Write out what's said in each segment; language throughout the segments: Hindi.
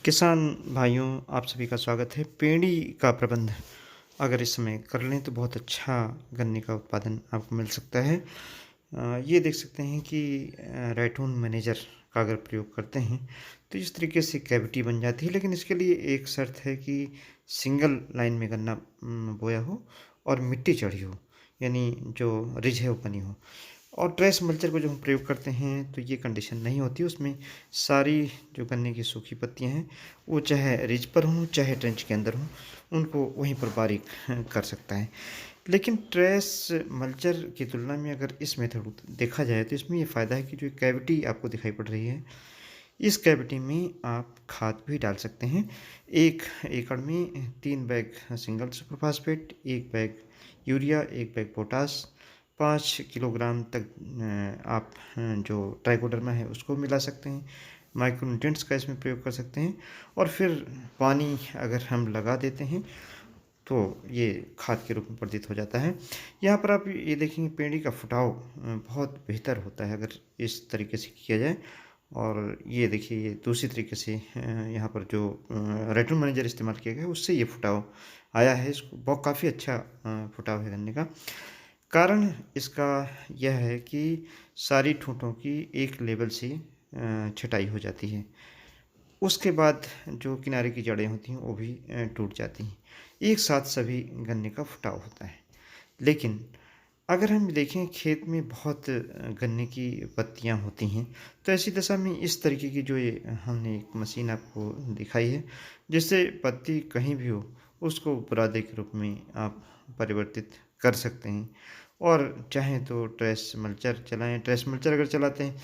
किसान भाइयों, आप सभी का स्वागत है। पेड़ी का प्रबंध अगर इस समय कर लें तो बहुत अच्छा गन्ने का उत्पादन आपको मिल सकता है। ये देख सकते हैं कि राइटून मैनेजर का अगर प्रयोग करते हैं तो इस तरीके से कैविटी बन जाती है, लेकिन इसके लिए एक शर्त है कि सिंगल लाइन में गन्ना बोया हो और मिट्टी चढ़ी हो, यानी जो रिज है वो बनी हो। और ट्रेस मल्चर को जो हम प्रयोग करते हैं तो ये कंडीशन नहीं होती, उसमें सारी जो गन्ने की सूखी पत्तियां हैं वो चाहे रिज पर हों चाहे ट्रेंच के अंदर हों, उनको वहीं पर बारीक कर सकता है। लेकिन ट्रेस मल्चर की तुलना में अगर इस मेथड देखा जाए तो इसमें ये फ़ायदा है कि जो कैविटी आपको दिखाई पड़ रही है, इस कैविटी में आप खाद भी डाल सकते हैं। 1 एकड़ में 3 bag single super phosphate, 1 bag urea, 1 bag potash, 5 kilogram तक आप जो ट्राइकोडर्मा है उसको मिला सकते हैं। माइक्रो न्यूट्रिएंट्स का इसमें प्रयोग कर सकते हैं और फिर पानी अगर हम लगा देते हैं तो ये खाद के रूप में वर्धित हो जाता है। यहाँ पर आप ये देखेंगे पेड़ी का फुटाव बहुत बेहतर होता है अगर इस तरीके से किया जाए। और ये देखिए, ये दूसरी तरीके से यहाँ पर जो रेटल मैनेजर इस्तेमाल किया गया है उससे ये फुटाव आया है। इसको बहुत काफ़ी अच्छा फुटाव है गन्ने का। कारण इसका यह है कि सारी ठूंठों की एक लेवल से छटाई हो जाती है। उसके बाद जो किनारे की जड़ें होती हैं वो भी टूट जाती हैं। एक साथ सभी गन्ने का फुटाव होता है। लेकिन अगर हम देखें खेत में बहुत गन्ने की पत्तियां होती हैं तो ऐसी दशा में इस तरीके की जो ये हमने एक मशीन आपको दिखाई है, जिससे पत्ती कहीं भी हो उसको बुरादे के रूप में आप परिवर्तित कर सकते हैं। और चाहें तो ट्रेस मल्चर चलाएं। ट्रेस मल्चर अगर चलाते हैं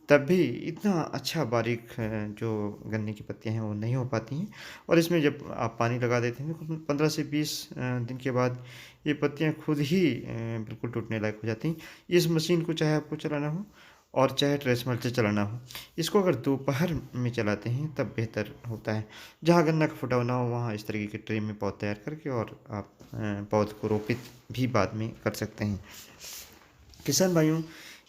तब भी इतना अच्छा बारीक जो गन्ने की पत्तियाँ हैं वो नहीं हो पाती हैं। और इसमें जब आप पानी लगा देते हैं तो 15 से 20 दिन के बाद ये पत्तियाँ खुद ही बिल्कुल टूटने लायक हो जाती हैं। इस मशीन को चाहे आपको चलाना हो और चाहे ट्रेस मल्चर चलाना हो, इसको अगर दोपहर में चलाते हैं तब बेहतर होता है। जहाँ गन्ना का फुटाव ना हो वहाँ इस तरीके के ट्रे में पौध तैयार करके और आप पौध को रोपित भी बाद में कर सकते हैं। किसान भाइयों,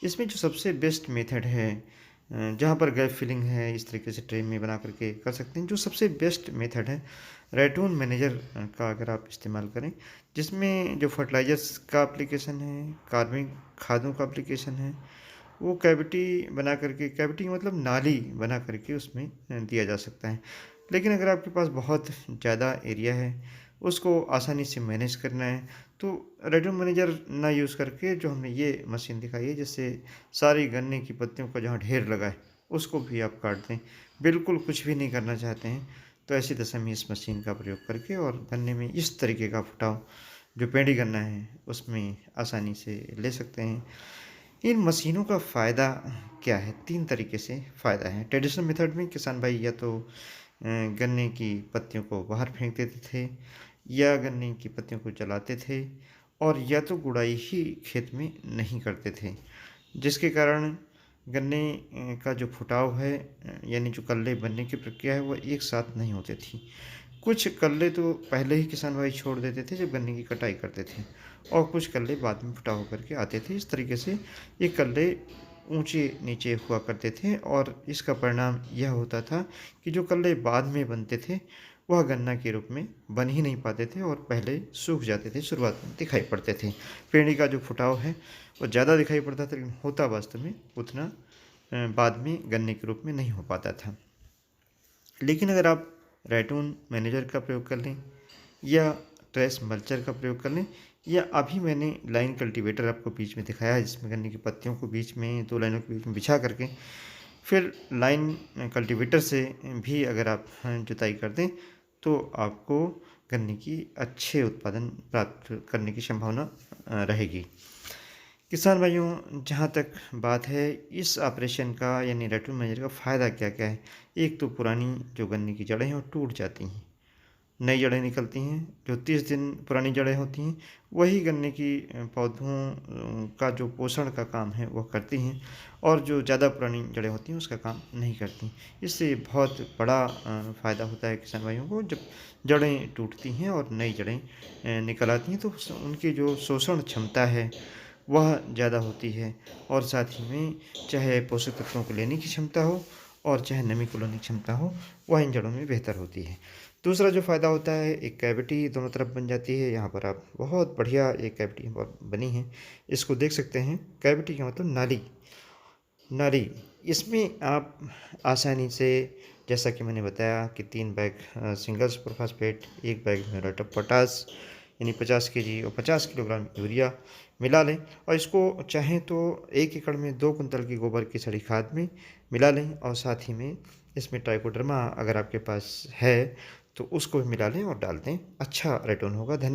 इसमें जो सबसे बेस्ट मेथड है, जहाँ पर गैप फिलिंग है इस तरीके से ट्रे में बना करके कर सकते हैं, जो सबसे बेस्ट मेथड है रेटून मैनेजर का अगर आप इस्तेमाल करें, जिसमें जो फर्टिलाइजर्स का एप्लीकेशन है, कार्बनिक खादों का एप्लीकेशन है, वो कैविटी बना करके, कैविटी मतलब नाली बना करके उसमें दिया जा सकता है। लेकिन अगर आपके पास बहुत ज़्यादा एरिया है, उसको आसानी से मैनेज करना है, तो रेडियो मैनेजर ना यूज़ करके जो हमने ये मशीन दिखाई है, जिससे सारी गन्ने की पत्तियों का जहाँ ढेर लगा है उसको भी आप काट दें, बिल्कुल कुछ भी नहीं करना चाहते हैं, तो ऐसी दशा में इस मशीन का प्रयोग करके और गन्ने में इस तरीके का फुटाव जो पेड़ी गन्ना है उसमें आसानी से ले सकते हैं। इन मशीनों का फ़ायदा क्या है? 3 तरीके से फ़ायदा है। ट्रेडिशनल मेथड में किसान भाई या तो गन्ने की पत्तियों को बाहर फेंक देते थे, या गन्ने की पत्तियों को जलाते थे, और या तो गुड़ाई ही खेत में नहीं करते थे, जिसके कारण गन्ने का जो फुटाव है, यानी जो कल्ले बनने की प्रक्रिया है वो एक साथ नहीं होती थी। कुछ कल्ले तो पहले ही किसान भाई छोड़ देते थे जब गन्ने की कटाई करते थे, और कुछ कल्ले बाद में फुटा होकर के आते थे। इस तरीके से ये कल्ले ऊंचे नीचे हुआ करते थे, और इसका परिणाम यह होता था कि जो कल्ले बाद में बनते थे वह गन्ना के रूप में बन ही नहीं पाते थे और पहले सूख जाते थे, शुरुआत में दिखाई पड़ते थे। पेड़ी का जो फुटाव है वो ज़्यादा दिखाई पड़ता था, लेकिन होता वास्तव में उतना बाद में गन्ने के रूप में नहीं हो पाता था। लेकिन अगर आप रैटून मैनेजर का प्रयोग कर लें, या ट्रेस मल्चर का प्रयोग कर लें, या अभी मैंने लाइन कल्टीवेटर आपको बीच में दिखाया है, जिसमें गन्ने की पत्तियों को बीच में 2 लाइनों के बीच में बिछा करके फिर लाइन कल्टीवेटर से भी अगर आप जुताई कर दें तो आपको गन्ने की अच्छे उत्पादन प्राप्त करने की संभावना रहेगी। किसान भाइयों, जहाँ तक बात है इस ऑपरेशन का, यानी रेटल मैनेजर का फ़ायदा क्या क्या है। एक तो पुरानी जो गन्ने की जड़ें हैं वो टूट जाती हैं, नई जड़ें निकलती हैं। जो 30 दिन पुरानी जड़ें होती हैं वही गन्ने की पौधों का जो पोषण का काम है वह करती हैं, और जो ज़्यादा पुरानी जड़ें होती हैं उसका काम नहीं करती। इससे बहुत बड़ा फ़ायदा होता है किसान भाइयों को, जब जड़ें टूटती हैं और नई जड़ें निकल आती हैं तो उनकी जो शोषण क्षमता है वह ज़्यादा होती है, और साथ ही में चाहे पोषक तत्वों को लेने की क्षमता हो और चाहे नमी को लेने की क्षमता हो, वह इन जड़ों में बेहतर होती है। दूसरा जो फ़ायदा होता है, एक कैविटी दोनों तरफ बन जाती है। यहाँ पर आप बहुत बढ़िया एक कैविटी यहाँ पर बनी है। इसको देख सकते हैं, कैविटी का मतलब नाली। नाली, इसमें आप आसानी से, जैसा कि मैंने बताया कि 3 bag single super phosphate, 1 bag muriate of potash यानी 50 केजी और 50 किलोग्राम यूरिया मिला लें और इसको चाहें तो 1 एकड़ में 2 कुंतल की गोबर की सड़ी खाद में मिला लें और साथ ही में इसमें ट्राइकोडर्मा अगर आपके पास है तो उसको भी मिला लें और डाल दें। अच्छा रिटर्न होगा। धन्य